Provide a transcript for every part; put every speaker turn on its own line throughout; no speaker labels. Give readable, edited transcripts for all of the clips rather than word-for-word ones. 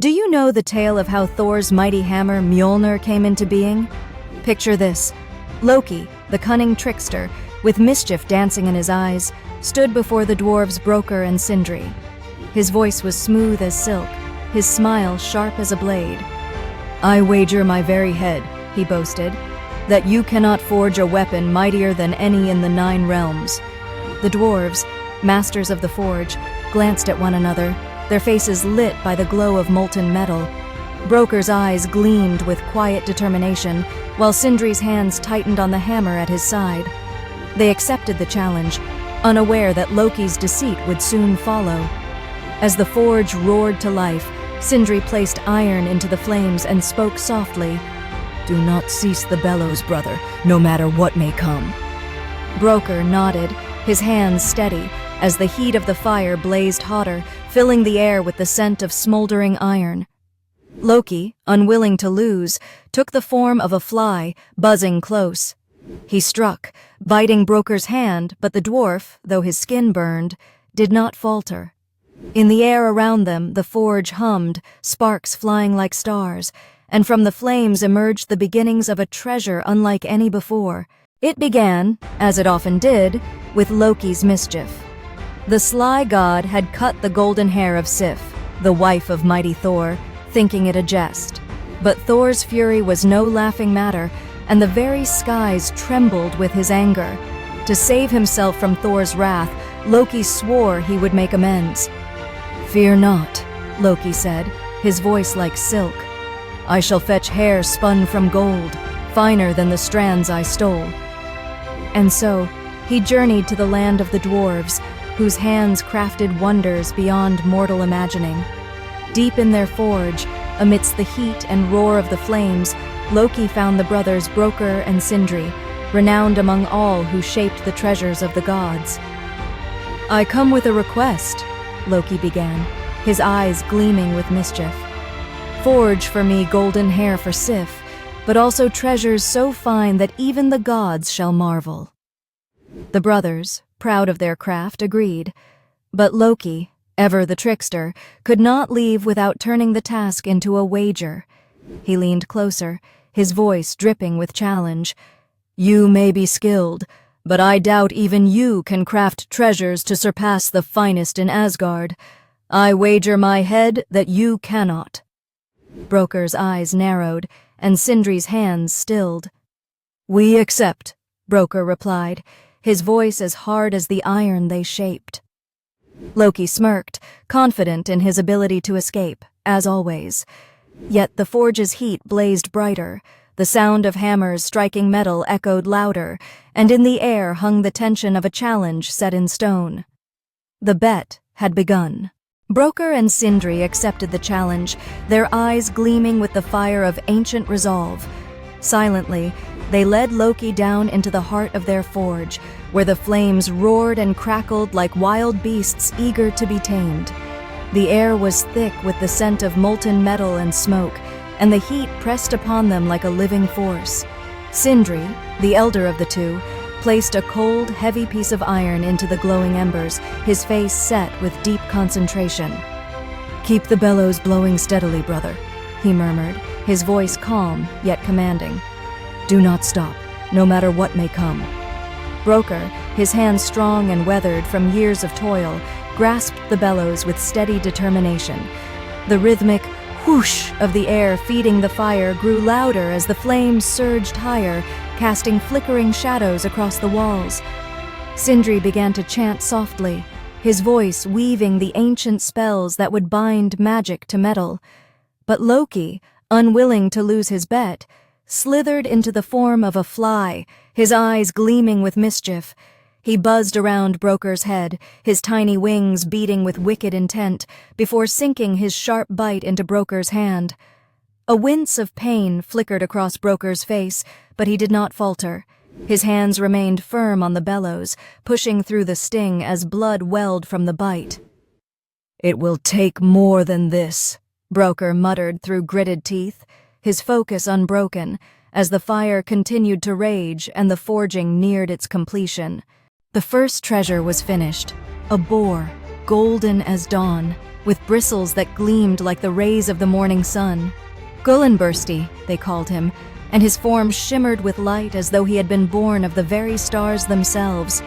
Do you know the tale of how Thor's mighty hammer Mjolnir came into being? Picture this. Loki, the cunning trickster, with mischief dancing in his eyes, stood before the dwarves Brokkr and Sindri. His voice was smooth as silk, his smile sharp as a blade. "I wager my very head," he boasted, "that you cannot forge a weapon mightier than any in the 9 realms." The dwarves, masters of the forge, glanced at one another, their faces lit by the glow of molten metal. Brokkr's eyes gleamed with quiet determination, while Sindri's hands tightened on the hammer at his side. They accepted the challenge, unaware that Loki's deceit would soon follow. As the forge roared to life, Sindri placed iron into the flames and spoke softly, "Do not cease the bellows, brother, no matter what may come." Brokkr nodded, his hands steady, as the heat of the fire blazed hotter, filling the air with the scent of smoldering iron. Loki, unwilling to lose, took the form of a fly, buzzing close. He struck, biting Brokkr's hand, but the dwarf, though his skin burned, did not falter. In the air around them, the forge hummed, sparks flying like stars, and from the flames emerged the beginnings of a treasure unlike any before. It began, as it often did, with Loki's mischief. The sly god had cut the golden hair of Sif, the wife of mighty Thor, thinking it a jest. But Thor's fury was no laughing matter, and the very skies trembled with his anger. To save himself from Thor's wrath, Loki swore he would make amends. "Fear not," Loki said, his voice like silk. "I shall fetch hair spun from gold, finer than the strands I stole." And so, he journeyed to the land of the dwarves, whose hands crafted wonders beyond mortal imagining. Deep in their forge, amidst the heat and roar of the flames, Loki found the brothers Brokkr and Sindri, renowned among all who shaped the treasures of the gods. "I come with a request," Loki began, his eyes gleaming with mischief. "Forge for me golden hair for Sif, but also treasures so fine that even the gods shall marvel." The brothers, proud of their craft, agreed, but Loki, ever the trickster, could not leave without turning the task into a wager. He leaned closer, his voice dripping with challenge. "You may be skilled, but I doubt even you can craft treasures to surpass the finest in Asgard. I wager my head that you cannot." Brokkr's eyes narrowed, and Sindri's hands stilled. "We accept," Brokkr replied, his voice as hard as the iron they shaped. Loki smirked, confident in his ability to escape, as always. Yet the forge's heat blazed brighter, the sound of hammers striking metal echoed louder, and in the air hung the tension of a challenge set in stone. The bet had begun. Brokkr and Sindri accepted the challenge, their eyes gleaming with the fire of ancient resolve. Silently, they led Loki down into the heart of their forge, where the flames roared and crackled like wild beasts eager to be tamed. The air was thick with the scent of molten metal and smoke, and the heat pressed upon them like a living force. Sindri, the elder of the two, placed a cold, heavy piece of iron into the glowing embers, his face set with deep concentration. "Keep the bellows blowing steadily, brother," he murmured, his voice calm yet commanding. "Do not stop, no matter what may come." Brokkr, his hands strong and weathered from years of toil, grasped the bellows with steady determination. The rhythmic whoosh of the air feeding the fire grew louder as the flames surged higher, casting flickering shadows across the walls. Sindri began to chant softly, his voice weaving the ancient spells that would bind magic to metal. But Loki, unwilling to lose his bet, slithered into the form of a fly, his eyes gleaming with mischief. He buzzed around Brokkr's head, his tiny wings beating with wicked intent, before sinking his sharp bite into Brokkr's hand. A wince of pain flickered across Brokkr's face, but he did not falter. His hands remained firm on the bellows, pushing through the sting as blood welled from the bite. "It will take more than this," Brokkr muttered through gritted teeth, his focus unbroken, as the fire continued to rage and the forging neared its completion. The first treasure was finished, a boar, golden as dawn, with bristles that gleamed like the rays of the morning sun. Gullinbursti, they called him, and his form shimmered with light as though he had been born of the very stars themselves.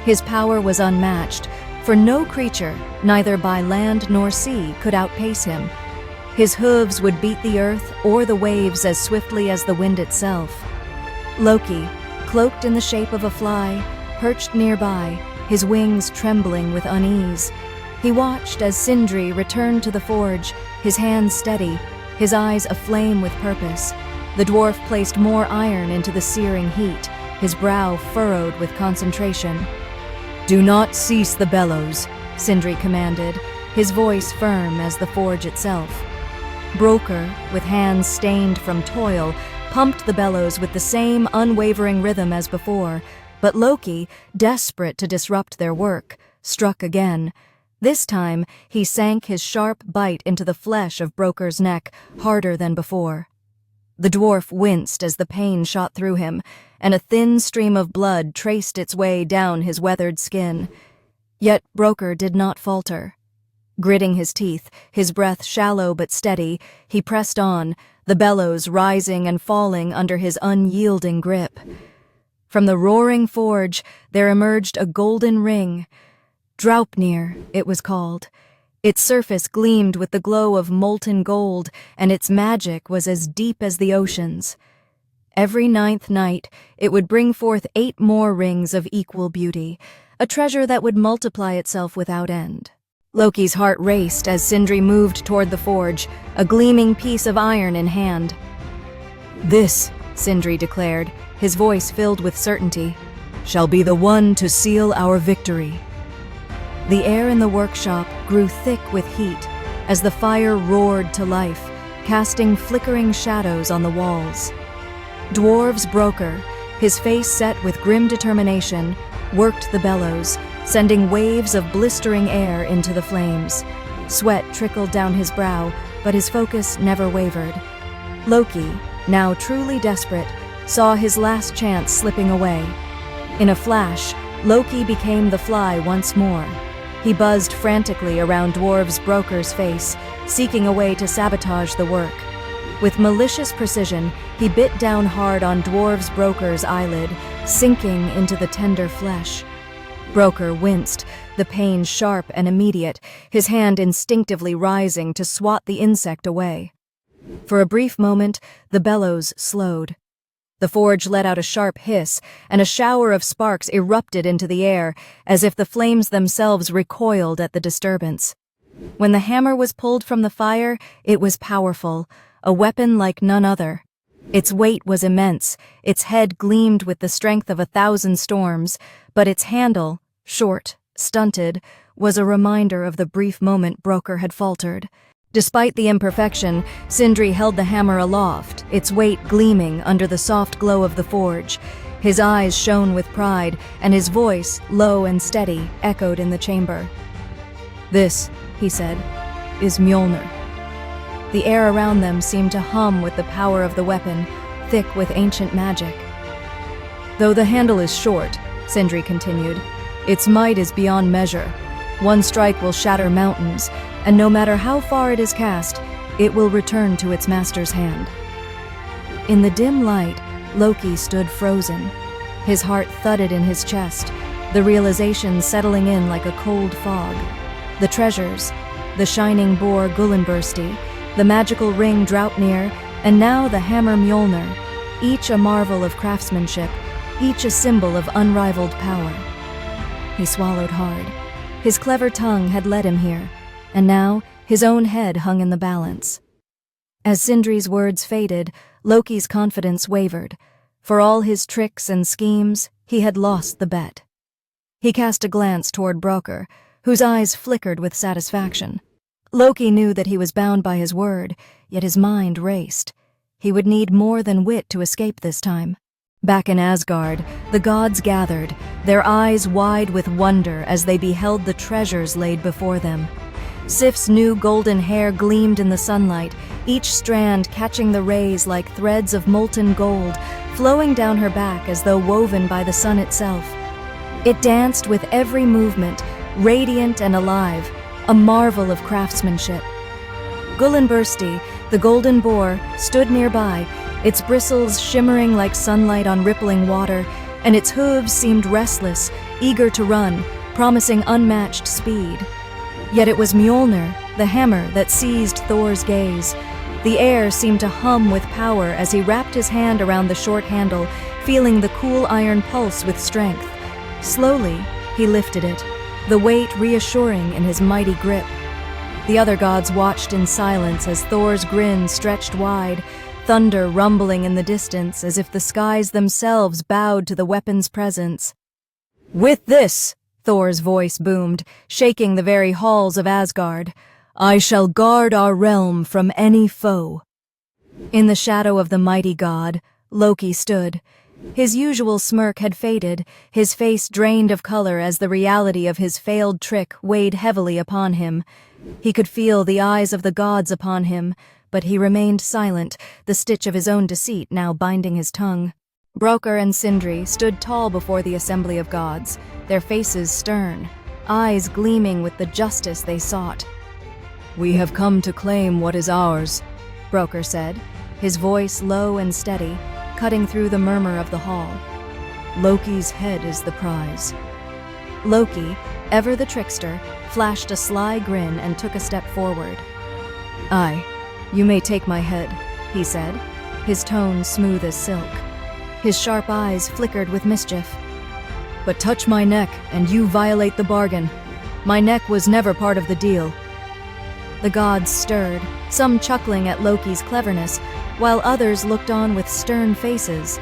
His power was unmatched, for no creature, neither by land nor sea, could outpace him. His hooves would beat the earth or the waves as swiftly as the wind itself. Loki, cloaked in the shape of a fly, perched nearby, his wings trembling with unease. He watched as Sindri returned to the forge, his hands steady, his eyes aflame with purpose. The dwarf placed more iron into the searing heat, his brow furrowed with concentration. "Do not cease the bellows," Sindri commanded, his voice firm as the forge itself. Broker, with hands stained from toil, pumped the bellows with the same unwavering rhythm as before, but Loki, desperate to disrupt their work, struck again. This time, he sank his sharp bite into the flesh of Broker's neck, harder than before. The dwarf winced as the pain shot through him, and a thin stream of blood traced its way down his weathered skin. Yet Broker did not falter. Gritting his teeth, his breath shallow but steady, he pressed on, the bellows rising and falling under his unyielding grip. From the roaring forge, there emerged a golden ring. Draupnir, it was called. Its surface gleamed with the glow of molten gold, and its magic was as deep as the oceans. Every 9th night, it would bring forth 8 more rings of equal beauty, a treasure that would multiply itself without end. Loki's heart raced as Sindri moved toward the forge, a gleaming piece of iron in hand. "This," Sindri declared, his voice filled with certainty, "shall be the one to seal our victory." The air in the workshop grew thick with heat as the fire roared to life, casting flickering shadows on the walls. Dwarves Broker, his face set with grim determination, worked the bellows, sending waves of blistering air into the flames. Sweat trickled down his brow, but his focus never wavered. Loki, now truly desperate, saw his last chance slipping away. In a flash, Loki became the fly once more. He buzzed frantically around Dwarves Broker's face, seeking a way to sabotage the work. With malicious precision, he bit down hard on Dwarves Broker's eyelid, sinking into the tender flesh. Broker winced, the pain sharp and immediate, his hand instinctively rising to swat the insect away. For a brief moment, the bellows slowed. The forge let out a sharp hiss, and a shower of sparks erupted into the air, as if the flames themselves recoiled at the disturbance. When the hammer was pulled from the fire, it was powerful, a weapon like none other. Its weight was immense, its head gleamed with the strength of 1,000 storms, but its handle, short, stunted, was a reminder of the brief moment Broker had faltered. Despite the imperfection, Sindri held the hammer aloft, its weight gleaming under the soft glow of the forge. His eyes shone with pride, and his voice, low and steady, echoed in the chamber. "This," he said, "is Mjolnir." The air around them seemed to hum with the power of the weapon, thick with ancient magic. "Though the handle is short," Sindri continued, "its might is beyond measure. One strike will shatter mountains, and no matter how far it is cast, it will return to its master's hand." In the dim light, Loki stood frozen. His heart thudded in his chest, the realization settling in like a cold fog. The treasures, the shining boar Gullinbursti, the magical ring Draupnir, and now the hammer Mjolnir, each a marvel of craftsmanship, each a symbol of unrivaled power. He swallowed hard. His clever tongue had led him here, and now his own head hung in the balance. As Sindri's words faded, Loki's confidence wavered. For all his tricks and schemes, he had lost the bet. He cast a glance toward Broker, whose eyes flickered with satisfaction. Loki knew that he was bound by his word, yet his mind raced. He would need more than wit to escape this time. Back in Asgard, the gods gathered, their eyes wide with wonder as they beheld the treasures laid before them. Sif's new golden hair gleamed in the sunlight, each strand catching the rays like threads of molten gold, flowing down her back as though woven by the sun itself. It danced with every movement, radiant and alive, a marvel of craftsmanship. Gullinbursti, the golden boar, stood nearby, its bristles shimmering like sunlight on rippling water, and its hooves seemed restless, eager to run, promising unmatched speed. Yet it was Mjolnir, the hammer, that seized Thor's gaze. The air seemed to hum with power as he wrapped his hand around the short handle, feeling the cool iron pulse with strength. Slowly, he lifted it, the weight reassuring in his mighty grip. The other gods watched in silence as Thor's grin stretched wide, thunder rumbling in the distance as if the skies themselves bowed to the weapon's presence. "With this," Thor's voice boomed, shaking the very halls of Asgard, "I shall guard our realm from any foe." In the shadow of the mighty god, Loki stood. His usual smirk had faded, his face drained of color as the reality of his failed trick weighed heavily upon him. He could feel the eyes of the gods upon him, but he remained silent, the stitch of his own deceit now binding his tongue. Brokkr and Sindri stood tall before the assembly of gods, their faces stern, eyes gleaming with the justice they sought. "We have come to claim what is ours," Brokkr said, his voice low and steady, cutting through the murmur of the hall. "Loki's head is the prize." Loki, ever the trickster, flashed a sly grin and took a step forward. "Aye, you may take my head," he said, his tone smooth as silk. His sharp eyes flickered with mischief. "But touch my neck, and you violate the bargain. My neck was never part of the deal." The gods stirred, some chuckling at Loki's cleverness, while others looked on with stern faces.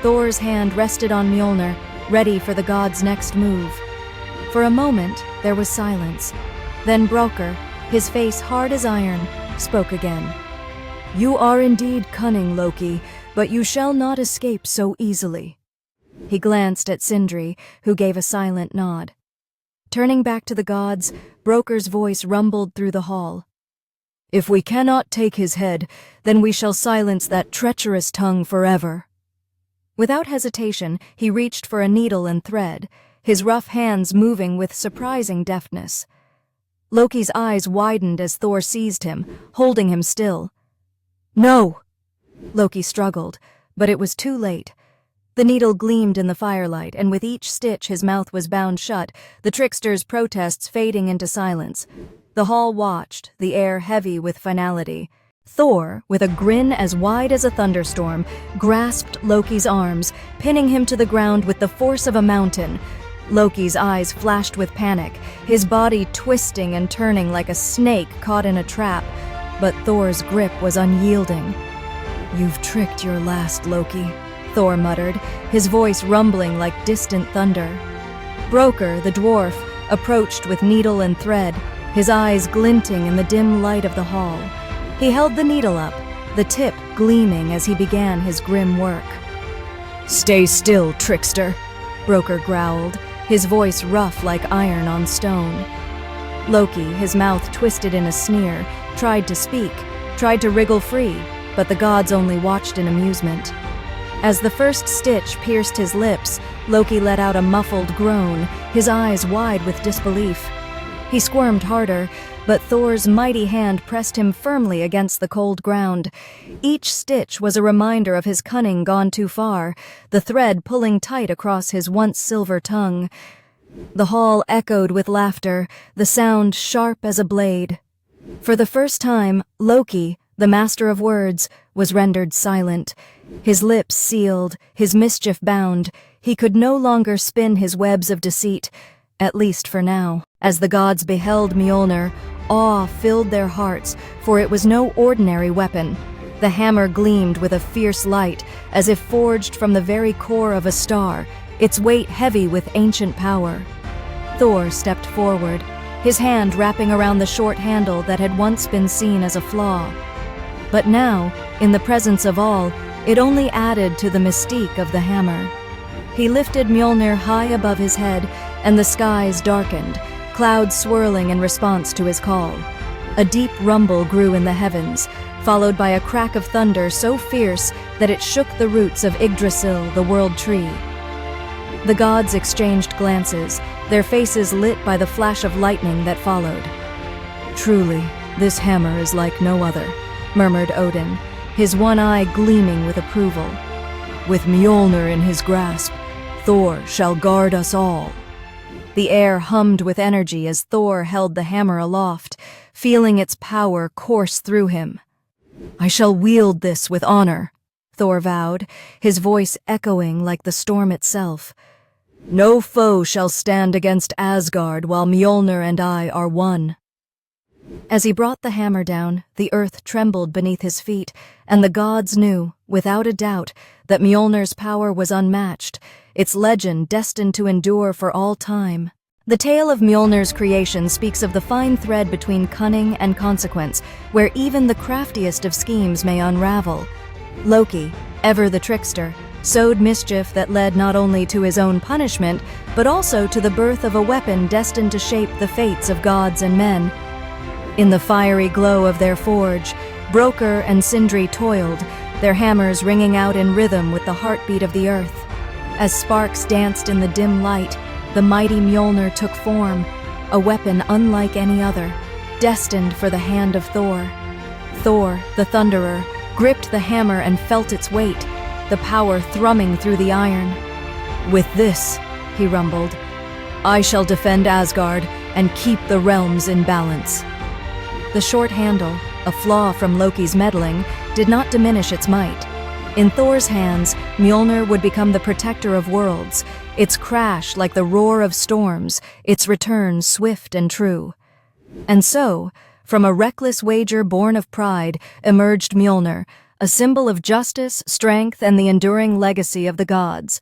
Thor's hand rested on Mjolnir, ready for the god's next move. For a moment, there was silence. Then Brokkr, his face hard as iron, spoke again. "You are indeed cunning, Loki, but you shall not escape so easily." He glanced at Sindri, who gave a silent nod. Turning back to the gods, Brokkr's voice rumbled through the hall. "If we cannot take his head, then we shall silence that treacherous tongue forever." Without hesitation, he reached for a needle and thread, his rough hands moving with surprising deftness. Loki's eyes widened as Thor seized him, holding him still. "No!" Loki struggled, but it was too late. The needle gleamed in the firelight, and with each stitch his mouth was bound shut, the trickster's protests fading into silence. The hall watched, the air heavy with finality. Thor, with a grin as wide as a thunderstorm, grasped Loki's arms, pinning him to the ground with the force of a mountain. Loki's eyes flashed with panic, his body twisting and turning like a snake caught in a trap, but Thor's grip was unyielding. "You've tricked your last, Loki," Thor muttered, his voice rumbling like distant thunder. Brokkr, the dwarf, approached with needle and thread, his eyes glinting in the dim light of the hall. He held the needle up, the tip gleaming as he began his grim work. "Stay still, trickster," Brokkr growled, his voice rough like iron on stone. Loki, his mouth twisted in a sneer, tried to speak, tried to wriggle free, but the gods only watched in amusement. As the first stitch pierced his lips, Loki let out a muffled groan, his eyes wide with disbelief. He squirmed harder, but Thor's mighty hand pressed him firmly against the cold ground. Each stitch was a reminder of his cunning gone too far, the thread pulling tight across his once silver tongue. The hall echoed with laughter, the sound sharp as a blade. For the first time, Loki, the master of words, was rendered silent. His lips sealed, his mischief bound, he could no longer spin his webs of deceit, at least for now. As the gods beheld Mjolnir, awe filled their hearts, for it was no ordinary weapon. The hammer gleamed with a fierce light, as if forged from the very core of a star, its weight heavy with ancient power. Thor stepped forward, his hand wrapping around the short handle that had once been seen as a flaw. But now, in the presence of all, it only added to the mystique of the hammer. He lifted Mjolnir high above his head, and the skies darkened, clouds swirling in response to his call. A deep rumble grew in the heavens, followed by a crack of thunder so fierce that it shook the roots of Yggdrasil, the world tree. The gods exchanged glances, their faces lit by the flash of lightning that followed. Truly, this hammer is like no other, murmured Odin, his one eye gleaming with approval. With Mjolnir in his grasp, Thor shall guard us all. The air hummed with energy as Thor held the hammer aloft, feeling its power course through him. I shall wield this with honor, Thor vowed, his voice echoing like the storm itself. No foe shall stand against Asgard while Mjolnir and I are one. As he brought the hammer down, the earth trembled beneath his feet, and the gods knew, without a doubt, that Mjolnir's power was unmatched, its legend destined to endure for all time. The tale of Mjolnir's creation speaks of the fine thread between cunning and consequence, where even the craftiest of schemes may unravel. Loki, ever the trickster, sowed mischief that led not only to his own punishment, but also to the birth of a weapon destined to shape the fates of gods and men. In the fiery glow of their forge, Broker and Sindri toiled, their hammers ringing out in rhythm with the heartbeat of the earth. As sparks danced in the dim light, the mighty Mjolnir took form, a weapon unlike any other, destined for the hand of Thor. Thor, the Thunderer, gripped the hammer and felt its weight, the power thrumming through the iron. With this, he rumbled, I shall defend Asgard and keep the realms in balance. The short handle, a flaw from Loki's meddling, did not diminish its might. In Thor's hands, Mjolnir would become the protector of worlds, its crash like the roar of storms, its return swift and true. And so, from a reckless wager born of pride, emerged Mjolnir, a symbol of justice, strength, and the enduring legacy of the gods.